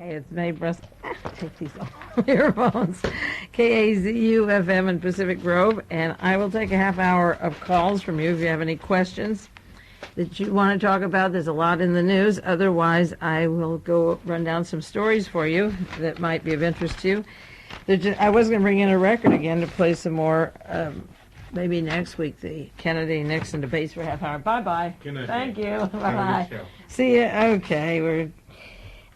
Okay, it's Mae Brussell. Take these off earphones. KAZU-FM in Pacific Grove, and I will take a half hour of calls from you if you have any questions that you want to talk about. There's a lot in the news. Otherwise, I will go run down some stories for you that might be of interest to you. I was going to bring in a record again to play some more, maybe next week, the Kennedy-Nixon debates for a half hour. Bye-bye. Good night. Thank you. Bye-bye. See you. Okay,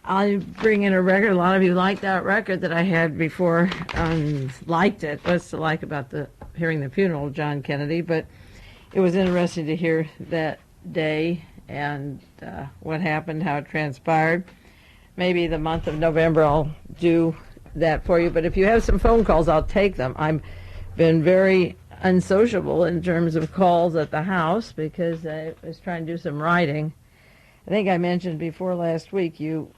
I'll bring in a record. A lot of you liked that record that I had before. Liked it. What's to like about hearing the funeral of John Kennedy? But it was interesting to hear that day and what happened, how it transpired. Maybe the month of November I'll do that for you. But if you have some phone calls, I'll take them. I've been very unsociable in terms of calls at the house because I was trying to do some writing. I think I mentioned before last week, you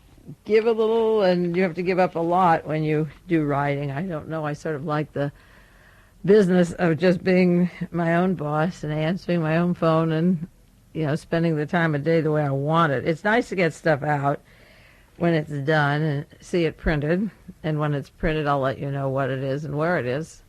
give a little and you have to give up a lot when you do writing. I don't know. I sort of like the business of just being my own boss and answering my own phone and, spending the time of day the way I want it. It's nice to get stuff out when it's done and see it printed. And when it's printed, I'll let you know what it is and where it is.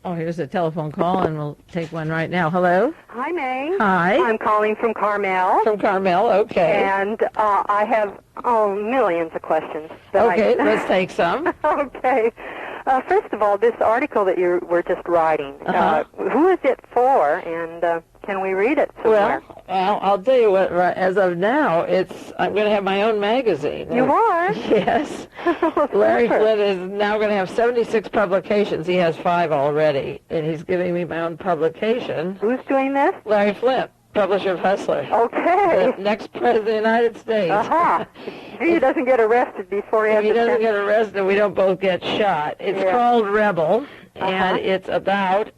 Oh, here's a telephone call, and we'll take one right now. Hello? Hi, Mae. Hi. I'm calling from Carmel. From Carmel, okay. And I have, millions of questions. Okay, let's take some. Okay. First of all, this article that you were just writing, who is it for, and can we read it somewhere? Well, I'll tell you what, as of now, I'm going to have my own magazine. You are? Yes. Larry Flint is now going to have 76 publications. He has 5 already, and he's giving me my own publication. Who's doing this? Larry Flint, publisher of Hustler. Okay. The next president of the United States. He doesn't get arrested before he has He doesn't get arrested, we don't both get shot. It's called Rebel, and it's about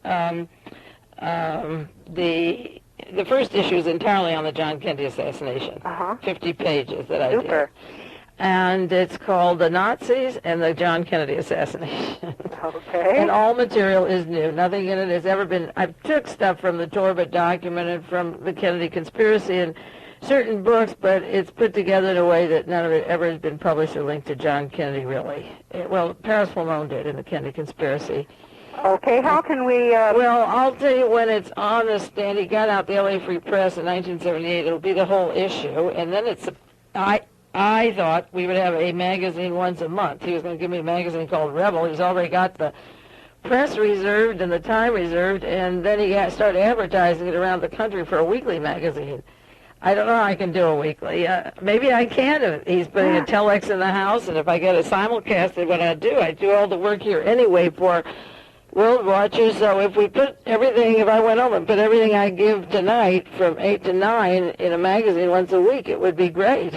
the first issue is entirely on the John Kennedy assassination. 50 pages that I did. And it's called The Nazis and the John Kennedy Assassination. Okay. And all material is new. Nothing in it has ever been... I took stuff from the Torbett document and from the Kennedy conspiracy and certain books, but it's put together in a way that none of it ever has been published or linked to John Kennedy, really. Paris Lamont did in the Kennedy conspiracy. Okay, how can we... Well, I'll tell you when it's on the stand. He got out the LA Free Press in 1978. It'll be the whole issue, and then it's... I thought we would have a magazine once a month. He was going to give me a magazine called Rebel. He's already got the press reserved and the time reserved, and then he started advertising it around the country for a weekly magazine. I don't know how I can do a weekly. Maybe I can. He's putting a telex in the house, and if I get a simulcast, what I do all the work here anyway for World Watchers. So if I went home and put everything I give tonight from 8 to 9 in a magazine once a week, it would be great.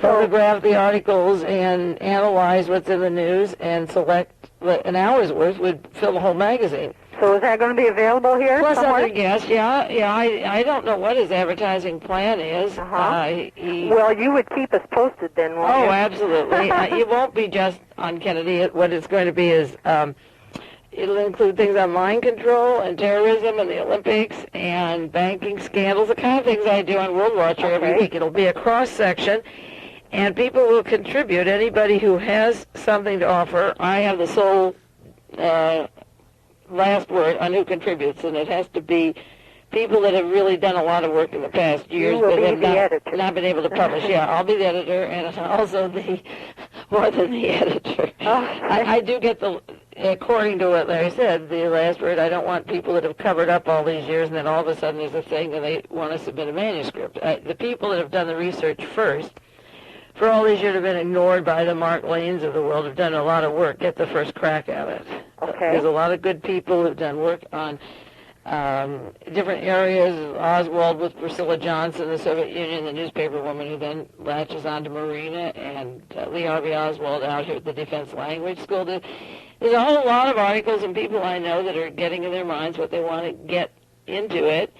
Photograph the articles and analyze what's in the news and select an hour's worth would fill the whole magazine. So is that going to be available here Plus somewhere? other guests, I don't know what his advertising plan is. Well, you would keep us posted then, won't you? Oh, absolutely. It won't be just on Kennedy. What it's going to be is... it'll include things on mind control and terrorism and the Olympics and banking scandals, the kind of things I do on World Watcher every week. It'll be a cross-section, and people will contribute. Anybody who has something to offer, I have the sole last word on who contributes, and it has to be people that have really done a lot of work in the past years but have not been able to publish. Yeah, I'll be the editor, and also more than the editor. I do get according to what Larry said, the last word. I don't want people that have covered up all these years and then all of a sudden there's a thing and they want to submit a manuscript. The people that have done the research first, for all these years have been ignored by the Mark Lanes of the world, have done a lot of work, get the first crack at it. Okay. There's a lot of good people who've done work on different areas. Oswald with Priscilla Johnson, the Soviet Union, the newspaper woman who then latches on to Marina, and Lee Harvey Oswald out here at the Defense Language School. There's a whole lot of articles and people I know that are getting in their minds what they want to get into it,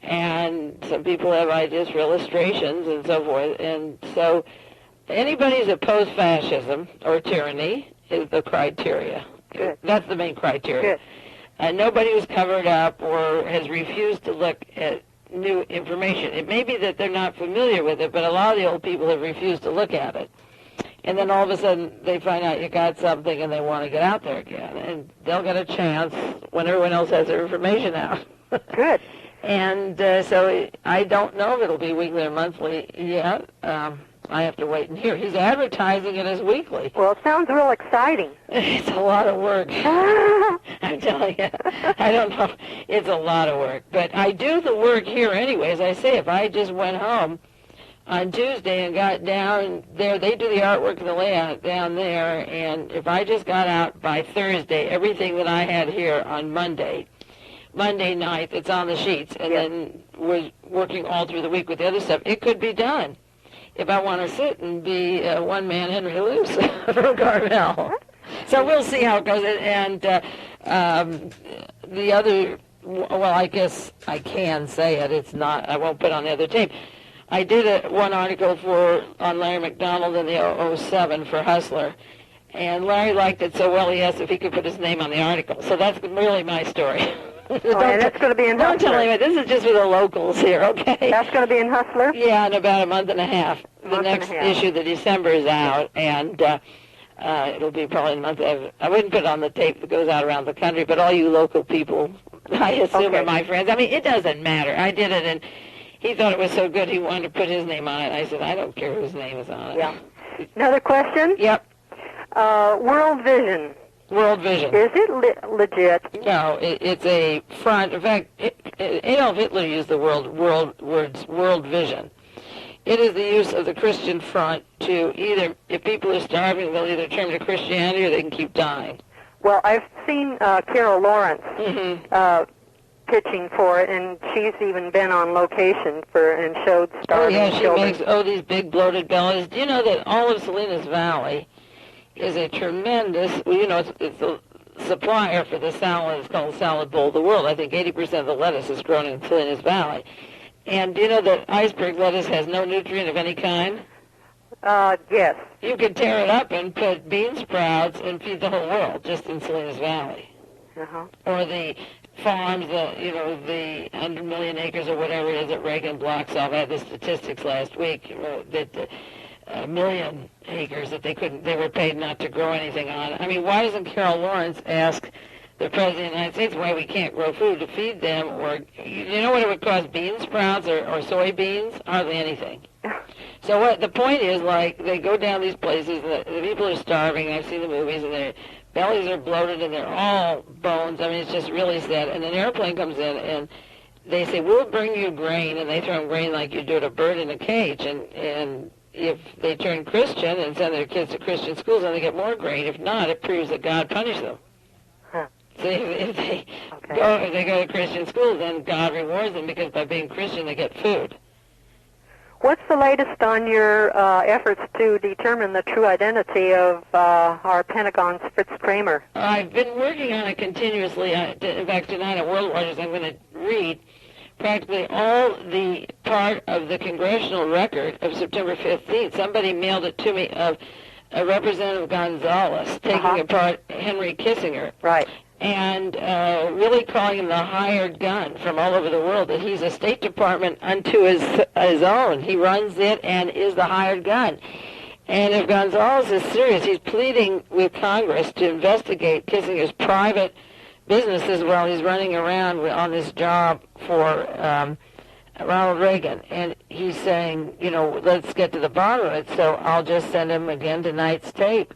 and some people have ideas for illustrations and so forth. And so anybody who's opposed fascism or tyranny is the criteria. Good. That's the main criteria. Good. Nobody who's covered up or has refused to look at new information. It may be that they're not familiar with it, but a lot of the old people have refused to look at it. And then all of a sudden they find out you got something and they want to get out there again. And they'll get a chance when everyone else has their information out. Good. And so I don't know if it'll be weekly or monthly yet. I have to wait and hear. He's advertising it as weekly. Well, it sounds real exciting. It's a lot of work. I'm telling you. I don't know. It's a lot of work. But I do the work here anyway. As I say, if I just went home on Tuesday and got down there, they do the artwork and the layout down there, and if I just got out by Thursday, everything that I had here on Monday night that's on the sheets, and then was working all through the week with the other stuff, it could be done. If I want to sit and be one-man Henry Luce from Carmel. So we'll see how it goes. And the other, well, I guess I can say it. It's not, I won't put on the other tape. I did one article on Larry McDonald in the 007 for Hustler. And Larry liked it so well he asked if he could put his name on the article. So that's really my story. And that's going to be in Hustler. Don't tell anyone. This is just for the locals here, okay? That's going to be in Hustler? Yeah, in about a month and a half. The next issue, the December, is out, and it'll be probably in a month. I wouldn't put it on the tape that goes out around the country, but all you local people, I assume, are my friends. I mean, it doesn't matter. I did it, and he thought it was so good he wanted to put his name on it. I said, I don't care whose name is on it. Yeah. Another question? Yep. World Vision. World Vision. Is it legit? No, it's a front. In fact, Adolf Hitler used the world vision. It is the use of the Christian front to either, if people are starving, they'll either turn to Christianity or they can keep dying. Well, I've seen Carol Lawrence pitching for it, and she's even been on location and showed starving children. She makes these big bloated bellies. Do you know that all of Salinas Valley is a tremendous, it's a supplier for the salad. It's called Salad Bowl of the World. I think 80% of the lettuce is grown in Salinas Valley. And do you know that iceberg lettuce has no nutrient of any kind? Yes. You could tear it up and put bean sprouts and feed the whole world just in Salinas Valley. Uh-huh. Or the farms, the 100 million acres or whatever it is that Reagan blocks off. I had the statistics last week that a million acres that they were paid not to grow anything on. I mean, why doesn't Carol Lawrence ask the President of the United States why we can't grow food to feed them? Or, you know what it would cost, bean sprouts or soybeans? Hardly anything. So what the point is, like, they go down these places, the people are starving, I've seen the movies, and their bellies are bloated and they're all bones. I mean, it's just really sad. And an airplane comes in and they say, we'll bring you grain, and they throw them grain like you do at a bird in a cage, and if they turn Christian and send their kids to Christian schools, then they get more grain. If not, it proves that God punished them. Huh. So if they go to Christian schools, then God rewards them because by being Christian they get food. What's the latest on your efforts to determine the true identity of our Pentagon's Fritz Kramer? I've been working on it continuously. In fact, tonight at World Watchers I'm going to read practically all the part of the congressional record of September 15th. Somebody mailed it to me of Representative Gonzalez taking apart Henry Kissinger. Right. And really calling him the hired gun from all over the world, that he's a State Department unto his own. He runs it and is the hired gun. And if Gonzalez is serious, he's pleading with Congress to investigate Kissinger's private businesses while he's running around on this job for Ronald Reagan. And he's saying, let's get to the bottom of it. So I'll just send him again tonight's tape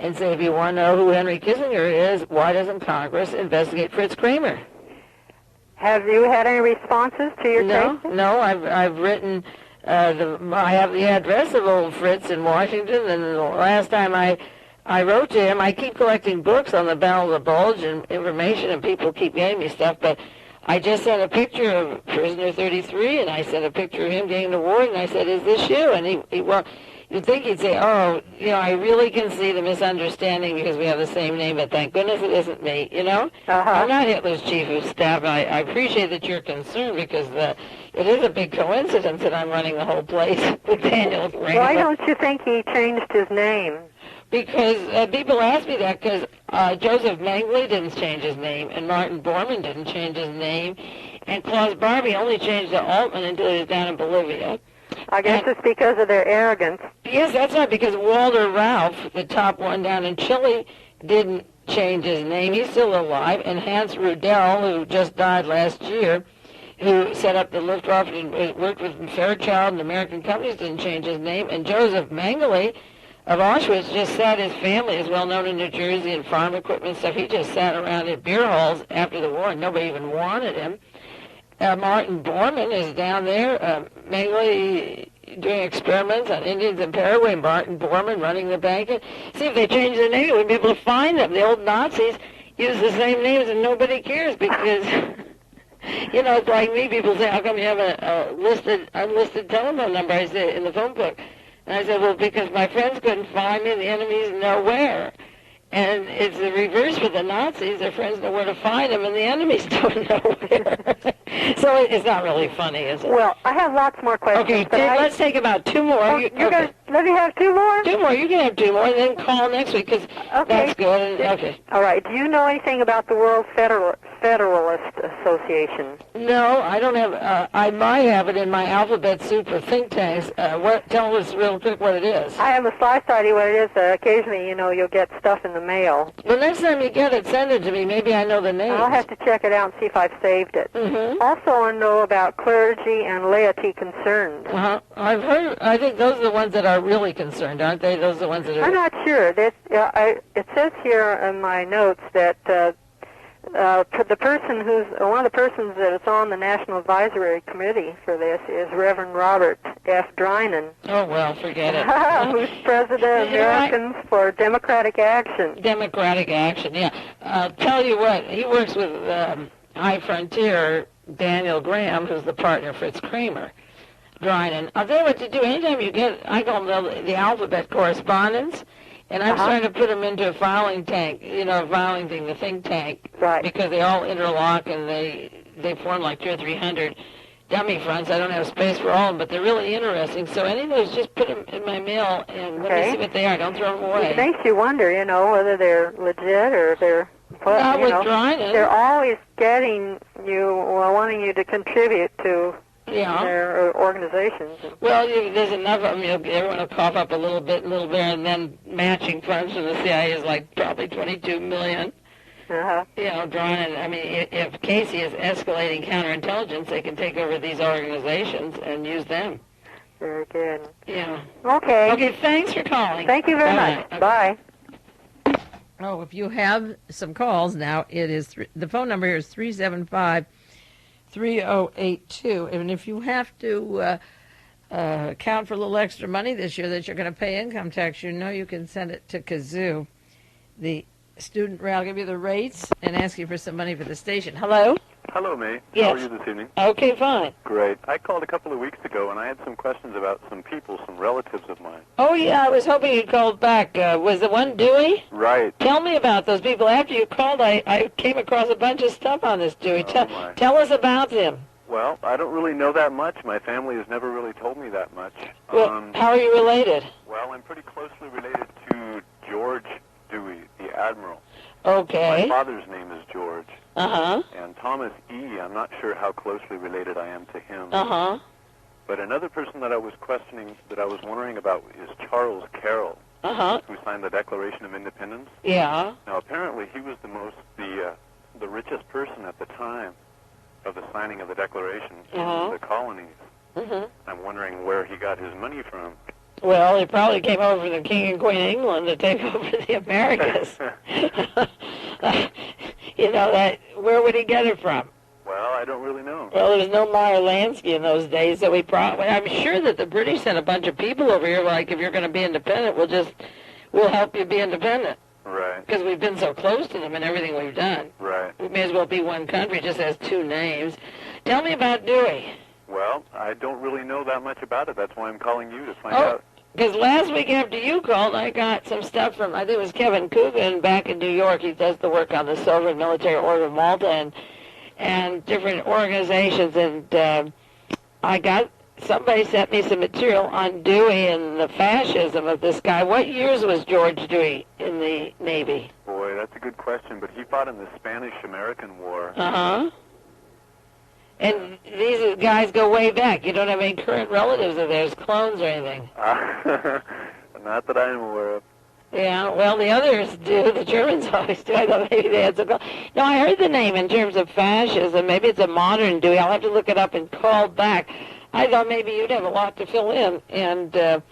and say, if you want to know who Henry Kissinger is, why doesn't Congress investigate Fritz Kramer? Have you had any responses to your tape? No, I've written, I have the address of old Fritz in Washington, and the last time I wrote to him, I keep collecting books on the Battle of the Bulge and information, and people keep getting me stuff, but I just sent a picture of Prisoner 33, and I sent a picture of him getting the award, and I said, is this you? And you'd think he'd say, I really can see the misunderstanding because we have the same name, but thank goodness it isn't me, I'm not Hitler's chief of staff. I appreciate that you're concerned because it is a big coincidence that I'm running the whole place with Daniel Reagan. Why don't you think he changed his name? Because people ask me that because Joseph Mengele didn't change his name, and Martin Bormann didn't change his name, and Klaus Barbie only changed to Altman until he was down in Bolivia. I guess it's because of their arrogance. Yes, that's right, because Walter Ralph, the top one down in Chile, didn't change his name. He's still alive. And Hans Rudel, who just died last year, who set up the Luftwaffe and worked with Fairchild and American companies, didn't change his name. And Joseph Mengele of Auschwitz just sat, his family is well known in New Jersey and farm equipment stuff. He just sat around in beer halls after the war, and nobody even wanted him. Martin Bormann is down there, mainly doing experiments on Indians in Paraguay. Martin Bormann running the bank. See, if they changed their name, we wouldn't be able to find them. The old Nazis use the same names, and nobody cares because, you know, it's like me. People say, how come you have a unlisted telephone number? I say, in the phone book. And I said, well, because my friends couldn't find me, the enemies know where. And it's the reverse with the Nazis. Their friends know where to find them, and the enemies don't know where. So it's not really funny, is it? Well, I have lots more questions. Okay, let's take about two more. Oh, you're going to let me have two more? Two more. You can have two more, and then call next week, because that's good. Okay. All right. Do you know anything about the World Federalist Association? No, I don't have. I might have it in my alphabet soup of think tanks. Tell us real quick what it is. I have a slight idea what it is. Occasionally, you know, you'll get stuff in the mail. Well, next time you get it, send it to me. Maybe I know the name. I'll have to check it out and see if I've saved it. Mm-hmm. Also, I know about clergy and laity concerns. I've heard. I think those are the ones that are really concerned, aren't they? Those are the ones that are. I'm not sure. It says here in my notes that the person who's one of the persons that is on the National Advisory Committee for this is Reverend Robert F. Drinan. Oh well, forget it. Who's president of Americans for Democratic Action. Democratic Action, yeah. I'll tell you what, he works with High Frontier, Daniel Graham, who's the partner, Fritz Kramer. Drinan. I'll tell you what to do. Anytime you get, I call them the alphabet correspondence. And I'm trying to put them into a filing tank, you know, a filing thing, the think tank, right? Because they all interlock and they form like 200 or 300 dummy fronts. I don't have space for all of them, but they're really interesting. So any of those, just put them in my mail and let me see what they are. Don't throw them away. It makes you wonder, you know, whether they're legit or they're not withdrawing. They're always getting you, wanting you to contribute to. Yeah. Their organizations. Well, there's enough of them. Everyone will cough up a little bit, and then matching funds from the CIA is like probably $22 million. You know, drawn in. I mean, if Casey is escalating counterintelligence, they can take over these organizations and use them. Very good. Yeah. Okay. Okay, thanks for calling. Thank you very much. Okay. Bye. Oh, if you have some calls now, it is the phone number here is 375-3082, and if you have to account for a little extra money this year that you're going to pay income tax, you know you can send it to Kazoo. The student rate, I'll give you the rates and ask you for some money for the station. Hello? Hello, Mae. Yes. How are you this evening? Okay, fine. Great. I called a couple of weeks ago, and I had some questions about some people, some relatives of mine. Oh, yeah, I was hoping you'd called back. Was the one Dewey? Right. Tell me about those people. After you called, I came across a bunch of stuff on this Dewey. Tell us about him. Well, I don't really know that much. My family has never really told me that much. Well, how are you related? Well, I'm pretty closely related to George Dewey, the Admiral. Okay. My father's name is George. Uh-huh. And Thomas E., I'm not sure how closely related I am to him. Uh-huh. But another person that I was questioning, that I was wondering about, is Charles Carroll. Uh-huh. Who signed the Declaration of Independence. Yeah. Now, apparently, he was the richest person at the time of the signing of the Declaration in the colonies. Mm-hmm. I'm wondering where he got his money from. Well, it probably came over from the King and Queen of England to take over the Americas. You know, where would he get it from? Well, I don't really know. Well, there was no Meyer Lansky in those days, so I'm sure that the British sent a bunch of people over here, like, if you're going to be independent, we'll help you be independent. Right. Because we've been so close to them in everything we've done. Right. We may as well be one country, just has two names. Tell me about Dewey. Well, I don't really know that much about it. That's why I'm calling you to find out. Because last week after you called, I got some stuff from, I think it was Kevin Coogan back in New York. He does the work on the Soviet Military Order of Malta and different organizations. And somebody sent me some material on Dewey and the fascism of this guy. What years was George Dewey in the Navy? Boy, that's a good question. But he fought in the Spanish-American War. Uh-huh. And these guys go way back. You don't have any current relatives of theirs, clones or anything. Not that I'm aware of. Yeah, well, the others do. The Germans always do. I thought maybe they had some. No, I heard the name in terms of fascism. Maybe it's a modern Dewey. I'll have to look it up and call back. I thought maybe you'd have a lot to fill in, and it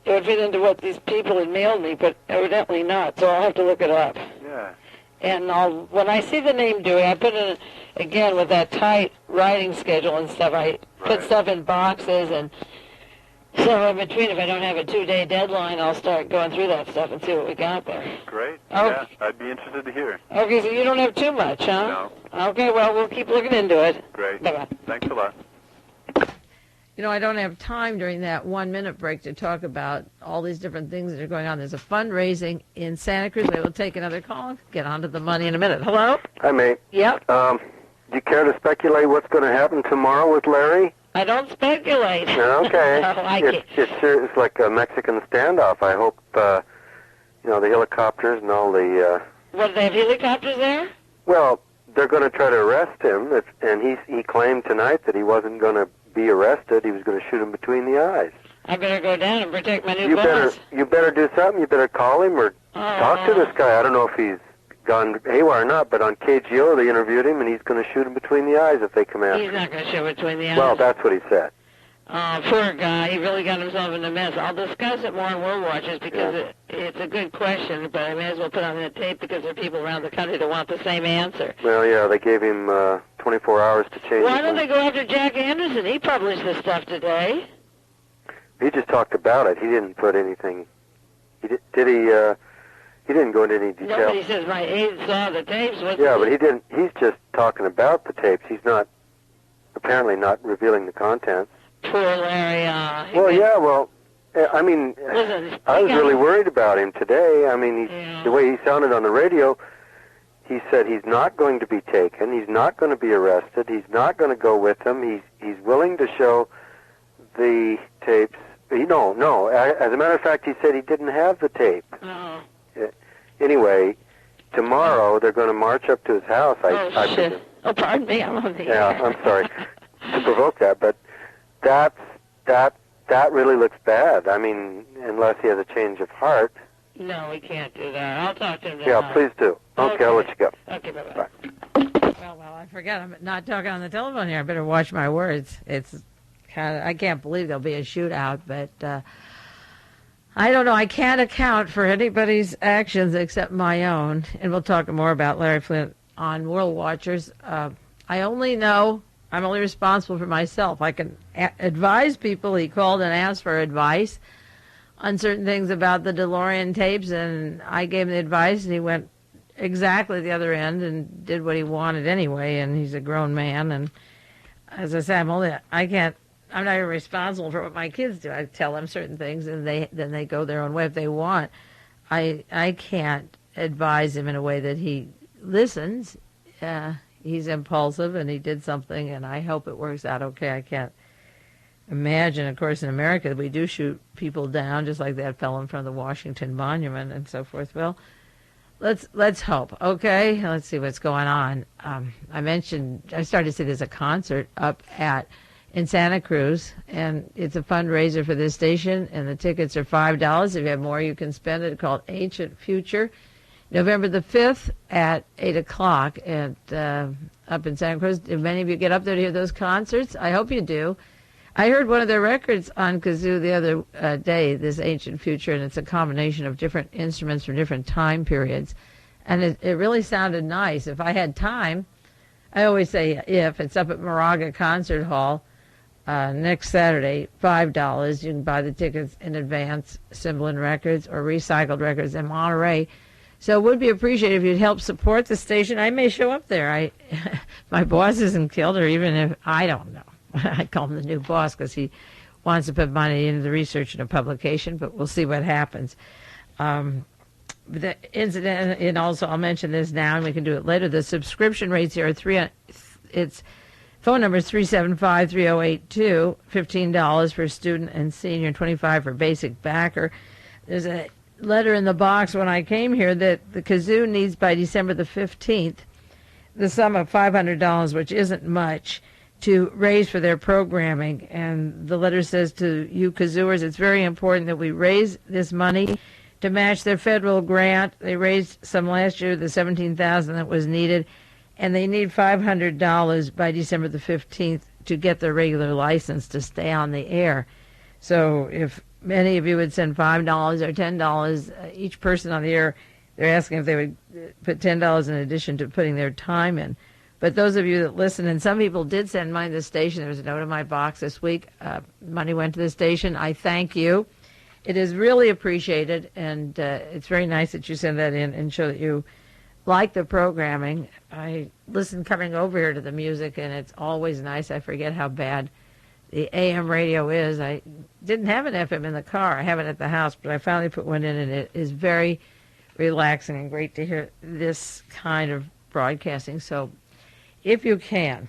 would fit into what these people had mailed me, but evidently not, so I'll have to look it up. Yeah. And when I see the name Dewey, I put it, again, with that tight writing schedule and stuff, I put stuff in boxes, and so in between, if I don't have a 2-day deadline, I'll start going through that stuff and see what we got there. Great. Okay. Yeah, I'd be interested to hear. Okay, so you don't have too much, huh? No. Okay, well, we'll keep looking into it. Great. Bye-bye. Thanks a lot. You know, I don't have time during that 1-minute break to talk about all these different things that are going on. There's a fundraising in Santa Cruz. I will take another call. Get on to the money in a minute. Hello? Hi, Mae. Yep. Do you care to speculate what's going to happen tomorrow with Larry? I don't speculate. Okay. No, I can't. It's like a Mexican standoff. I hope, the helicopters and all the... What, do they have helicopters there? Well, they're going to try to arrest him, and he claimed tonight that he wasn't going to be arrested. He was going to shoot him between the eyes. I better go down and protect my new boss. You better do something. You better call him or talk to this guy. I don't know if he's gone haywire or not, but on KGO they interviewed him, and he's going to shoot him between the eyes if they come after him. He's not going to shoot between the eyes. Well, that's what he said. Oh, poor guy. He really got himself in a mess. I'll discuss it more on World Watchers because it's a good question, but I may as well put on the tape because there are people around the country that want the same answer. Well, yeah, they gave him 24 hours to change it. Why don't they go after Jack Anderson? He published this stuff today. He just talked about it. He didn't put anything... He didn't go into any detail. Nobody says my aide saw the tapes. But he didn't... He's just talking about the tapes. He's apparently not revealing the contents. Poor Larry. I mean, listen, I was really worried about him today. I mean, the way he sounded on the radio, he said he's not going to be taken. He's not going to be arrested. He's not going to go with them. He's willing to show the tapes. No. As a matter of fact, he said he didn't have the tape. Oh. Anyway, tomorrow they're going to march up to his house. Shit. Oh, pardon me. I'm on the air. I'm sorry to provoke that, but that really looks bad. I mean, unless he has a change of heart. No, we can't do that. I'll talk to him. Yeah, please do. Okay, I'll let you go. Okay, bye-bye. Bye. Well, I forgot. I'm not talking on the telephone here. I better watch my words. It's kind of, I can't believe there'll be a shootout, but I don't know. I can't account for anybody's actions except my own. And we'll talk more about Larry Flint on World Watchers. I only know I'm only responsible for myself. I can advise people. He called and asked for advice on certain things about the DeLorean tapes, and I gave him the advice, and he went exactly the other end and did what he wanted anyway, and he's a grown man. And as I said, I'm not even responsible for what my kids do. I tell them certain things, and then they go their own way if they want. I can't advise him in a way that he listens. He's impulsive, and he did something, and I hope it works out okay. I can't imagine, of course, in America, that we do shoot people down, just like that fellow in front of the Washington Monument and so forth. Well, let's hope, okay? Let's see what's going on. I started to see there's a concert up in Santa Cruz, and it's a fundraiser for this station, and the tickets are $5. If you have more, you can spend it. It's called Ancient Future. November the 5th at 8 o'clock up in Santa Cruz. Did many of you get up there to hear those concerts? I hope you do. I heard one of their records on kazoo the other day, this Ancient Future, and it's a combination of different instruments from different time periods. And it really sounded nice. If I had time, I always say if, it's up at Moraga Concert Hall next Saturday, $5. You can buy the tickets in advance, Symbolin Records or Recycled Records in Monterey. So it would be appreciated if you'd help support the station. I may show up there. My boss isn't killed, or even if, I don't know. I call him the new boss because he wants to put money into the research and a publication, but we'll see what happens. The incident, and also I'll mention this now, and we can do it later. The subscription rates here are it's phone number is 375-3082, $15 for student and senior, $25 for basic backer. There's a letter in the box when I came here that the kazoo needs by December the 15th the sum of $500, which isn't much, to raise for their programming. And the letter says to you kazooers, it's very important that we raise this money to match their federal grant. They raised some last year, the $17,000 that was needed, and they need $500 by December the 15th to get their regular license to stay on the air. So if many of you would send $5 or $10 each person on the air, they're asking if they would put $10 in addition to putting their time in. But those of you that listen, and some people did send money to the station. There was a note in my box this week. Money went to the station. I thank you. It is really appreciated, and it's very nice that you send that in and show that you like the programming. I listen coming over here to the music, and it's always nice. I forget how bad the AM radio is. I didn't have an FM in the car. I have it at the house, but I finally put one in, and it is very relaxing and great to hear this kind of broadcasting. So if you can,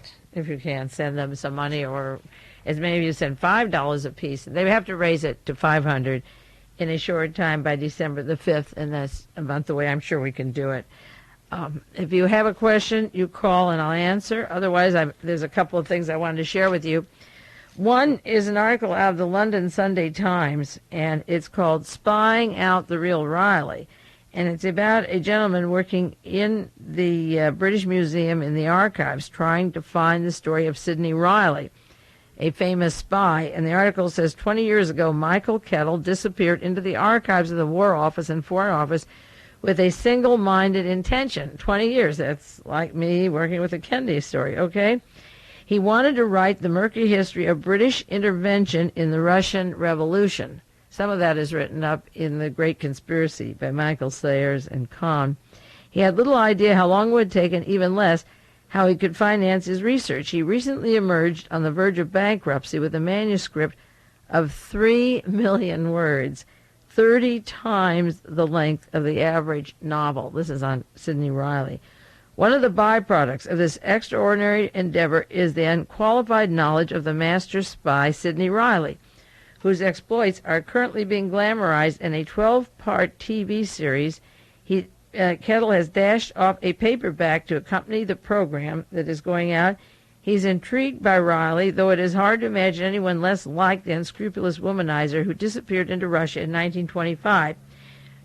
send them some money, or as many of you send $5 a piece. They have to raise it to $500 in a short time by December the 5th, and that's a month away. I'm sure we can do it. If you have a question, you call and I'll answer. Otherwise, there's a couple of things I wanted to share with you. One is an article out of the London Sunday Times, and it's called Spying Out the Real Riley. And it's about a gentleman working in the British Museum in the archives trying to find the story of Sidney Riley, a famous spy. And the article says 20 years ago, Michael Kettle disappeared into the archives of the War Office and Foreign Office with a single-minded intention. 20 years, that's like me working with a Kennedy story, okay? He wanted to write the murky history of British intervention in the Russian Revolution. Some of that is written up in The Great Conspiracy by Michael Sayers and Kahn. He had little idea how long it would take, and even less, how he could finance his research. He recently emerged on the verge of bankruptcy with a manuscript of 3 million words, 30 times the length of the average novel. This is on Sidney Riley. One of the byproducts of this extraordinary endeavor is the unqualified knowledge of the master spy Sidney Riley, whose exploits are currently being glamorized in a 12-part TV series. Kettle has dashed off a paperback to accompany the program that is going out. He's intrigued by Riley, though it is hard to imagine anyone less like the unscrupulous womanizer who disappeared into Russia in 1925.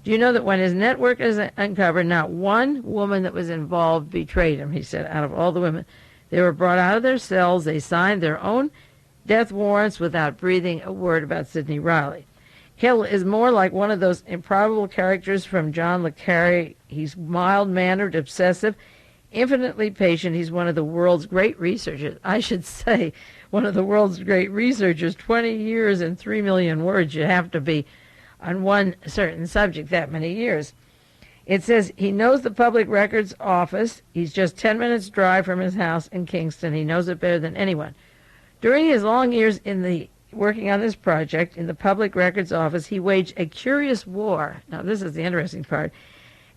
Do you know that when his network is uncovered, not one woman that was involved betrayed him, he said, out of all the women. They were brought out of their cells. They signed their own death warrants without breathing a word about Sidney Riley. Kettle is more like one of those improbable characters from John le Carré. He's mild-mannered, obsessive, infinitely patient. He's one of the world's great researchers. I should say one of the world's great researchers. 20 years and 3 million words. You have to be on one certain subject that many years. It says he knows the Public Records Office. He's just 10 minutes drive from his house in Kingston. He knows it better than anyone. During his long years working on this project in the Public Records Office, he waged a curious war. Now, this is the interesting part.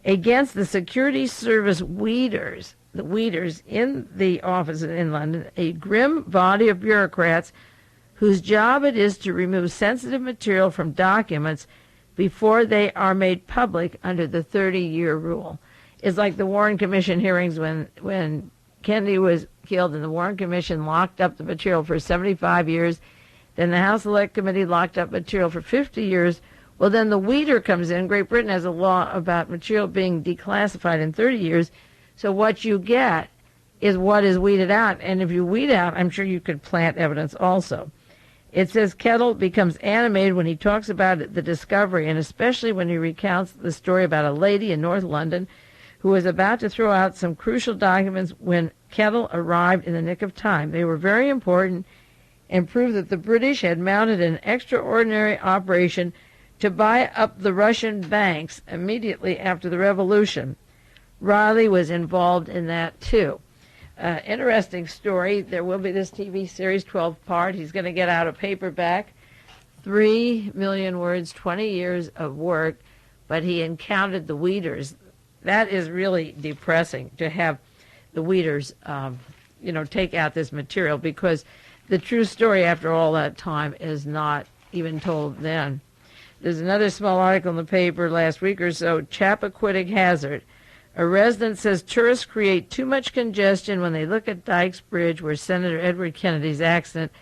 Against the security service weeders, the weeders in the office in London, a grim body of bureaucrats whose job it is to remove sensitive material from documents before they are made public under the 30-year rule. It's like the Warren Commission hearings when Kennedy was killed and the Warren Commission locked up the material for 75 years. Then the House Select Committee locked up material for 50 years. Well, then the weeder comes in. Great Britain has a law about material being declassified in 30 years. So what you get is what is weeded out. And if you weed out, I'm sure you could plant evidence also. It says Kettle becomes animated when he talks about the discovery, and especially when he recounts the story about a lady in North London who was about to throw out some crucial documents when Kettle arrived in the nick of time. They were very important and proved that the British had mounted an extraordinary operation to buy up the Russian banks immediately after the revolution. Riley was involved in that too. Interesting story. There will be this TV series, 12-part. He's going to get out a paperback, 3 million words, 20 years of work, but he encountered the weeders. That is really depressing to have the weeders, take out this material, because the true story after all that time is not even told then. There's another small article in the paper last week or so, Chappaquiddick Hazard. A resident says tourists create too much congestion when they look at Dykes Bridge, where Senator Edward Kennedy's accident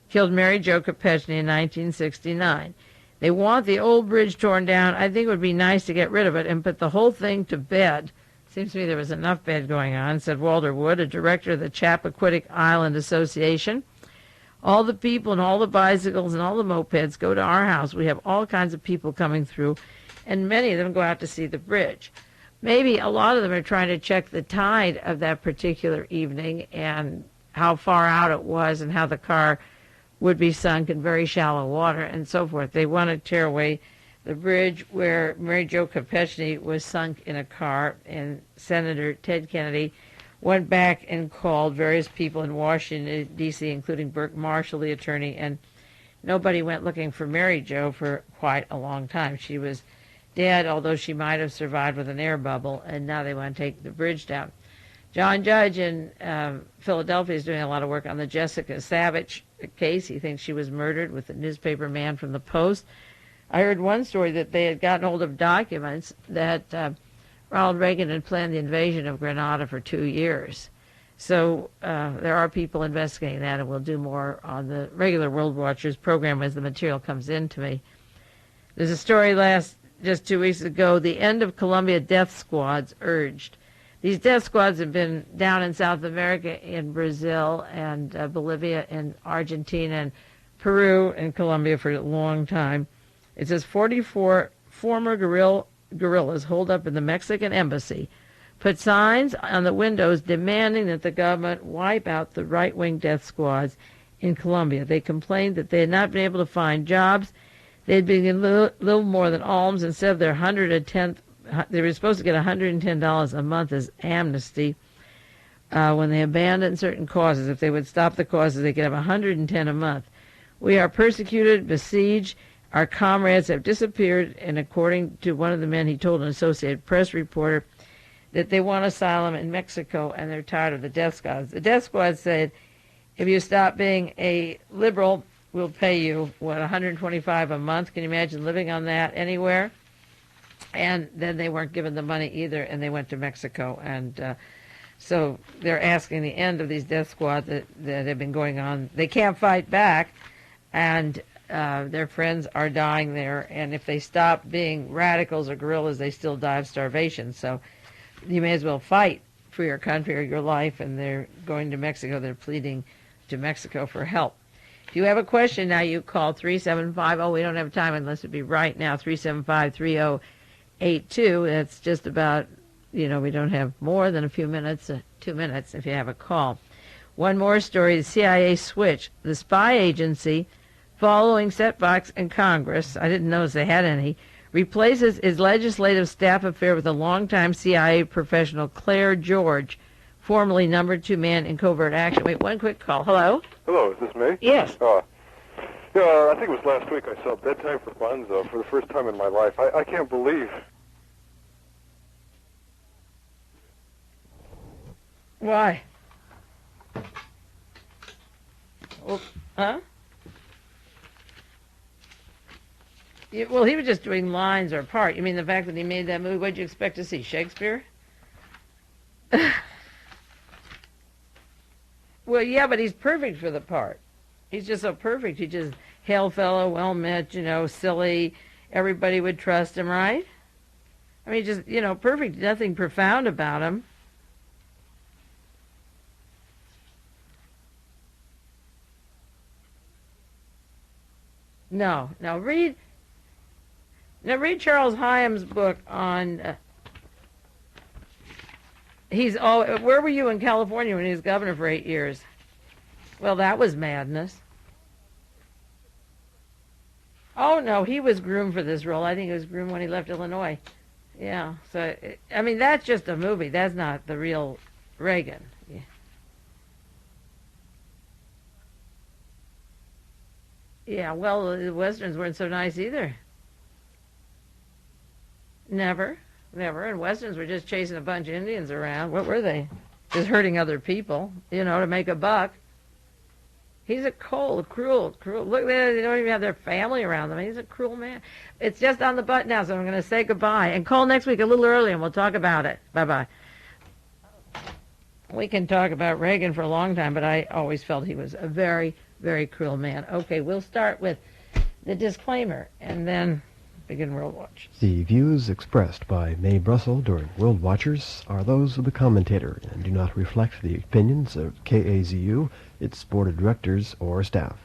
killed Mary Jo Kopechne in 1969. They want the old bridge torn down. I think it would be nice to get rid of it and put the whole thing to bed. Seems to me there was enough bed going on, said Walter Wood, a director of the Chappaquiddick Island Association. All the people and all the bicycles and all the mopeds go to our house. We have all kinds of people coming through, and many of them go out to see the bridge. Maybe a lot of them are trying to check the tide of that particular evening and how far out it was and how the car would be sunk in very shallow water and so forth. They want to tear away the bridge where Mary Jo Kopechne was sunk in a car, and Senator Ted Kennedy went back and called various people in Washington, D.C., including Burke Marshall, the attorney, and nobody went looking for Mary Jo for quite a long time. She was dead, although she might have survived with an air bubble, and now they want to take the bridge down. John Judge in Philadelphia is doing a lot of work on the Jessica Savage case. He thinks she was murdered with the newspaper man from the Post. I heard one story that they had gotten hold of documents that Ronald Reagan had planned the invasion of Grenada for 2 years. So there are people investigating that, and we'll do more on the regular World Watchers program as the material comes in to me. There's a story just 2 weeks ago, the end of Colombia death squads urged. These death squads have been down in South America, in Brazil and Bolivia and Argentina and Peru and Colombia for a long time. It says 44 former guerrillas holed up in the Mexican embassy put signs on the windows demanding that the government wipe out the right-wing death squads in Colombia. They complained that they had not been able to find jobs. They had been getting little more than alms instead of their 110th. They were supposed to get $110 a month as amnesty when they abandoned certain causes. If they would stop the causes, they could have $110 a month. We are persecuted, besieged. Our comrades have disappeared, and according to one of the men, he told an Associated Press reporter that they want asylum in Mexico and they're tired of the death squads. The death squad said, if you stop being a liberal, we'll pay you, $125 a month. Can you imagine living on that anywhere? And then they weren't given the money either, and they went to Mexico. And so they're asking the end of these death squads that have been going on. They can't fight back, and their friends are dying there. And if they stop being radicals or guerrillas, they still die of starvation. So you may as well fight for your country or your life, and they're going to Mexico. They're pleading to Mexico for help. If you have a question now, you call 375. Oh, we don't have time unless it be right now, 375-3082. That's just about, we don't have more than a few minutes, 2 minutes if you have a call. One more story, the CIA switch. The spy agency, following setbacks in Congress, I didn't notice they had any, replaces its legislative staff affair with a longtime CIA professional, Claire George, formerly number 2 man in covert action. Wait, one quick call. Hello? Hello, is this me? Yes. I think it was last week I saw Bedtime for Bonzo for the first time in my life. I can't believe. Why? Well, huh? Well, he was just doing lines or part. You mean the fact that he made that movie? What did you expect to see, Shakespeare? Well, yeah, but he's perfect for the part. He's just so perfect. He's just hail fellow, well met, silly. Everybody would trust him, right? I mean, just, perfect. Nothing profound about him. No. Read Charles Hyam's book on. Where were you in California when he was governor for 8 years? Well, that was madness. Oh, no, he was groomed for this role. I think he was groomed when he left Illinois. Yeah, so, that's just a movie. That's not the real Reagan. Yeah. Yeah, well, the Westerns weren't so nice either. Never. And Westerns were just chasing a bunch of Indians around. What were they? Just hurting other people, to make a buck. He's a cold, cruel. Look, they don't even have their family around them. He's a cruel man. It's just on the button now, so I'm going to say goodbye. And call next week a little early, and we'll talk about it. Bye-bye. We can talk about Reagan for a long time, but I always felt he was a very, very cruel man. Okay, we'll start with the disclaimer, and then begin World Watch. The views expressed by Mae Brussell during World Watchers are those of the commentator and do not reflect the opinions of KAZU, its board of directors, or staff.